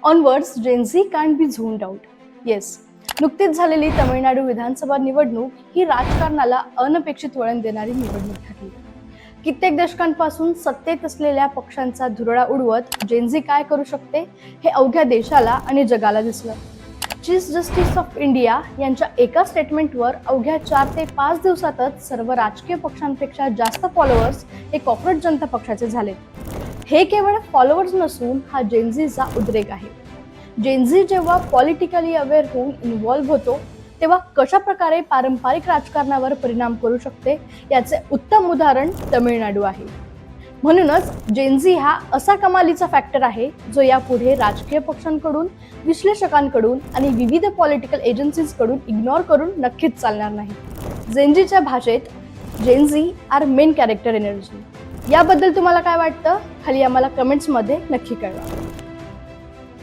Onwards Gen Z can't be zoned out. Yes, नुकतीच झालेली तमिळनाडू विधानसभा निवडणूक ही राजकारणाला अनपेक्षित वळण देणारी निवडणूक ठरली. कित्येक दशकांपासून सत्तेत असलेल्या पक्षांचा धुरळा उडवत जेन्झी काय करू शकते हे अवघ्या देशाला आणि जगाला दिसलं. चीफ जस्टिस ऑफ इंडिया यांच्या एका स्टेटमेंटवर अवघ्या 4 ते 5 दिवसातच सर्व राजकीय पक्षांपेक्षा जास्त फॉलोअर्स हे कॉर्पोरेट जनता पक्षाचे झालेत. हे केवळ फॉलोअर्स नसून हा जेन्झीचा उद्रेक आहे. जेन्झी जेव्हा पॉलिटिकली अवेअर होऊन इन्व्हॉल्व्ह होतो तेव्हा कशा प्रकारे पारंपरिक राजकारणावर परिणाम करू शकते याचे उत्तम उदाहरण तमिळनाडू आहे. म्हणूनच जेन्झी हा असा कमालीचा फॅक्टर आहे जो यापुढे राजकीय पक्षांकडून, विश्लेषकांकडून आणि विविध पॉलिटिकल एजन्सीजकडून इग्नोर करून नक्कीच चालणार नाही. जेन्झीच्या भाषेत Gen Z are main character energy. याबद्दल तुम्हाला काय वाटतं? खाली आम्हाला कमेंट्समध्ये नक्की कळवा.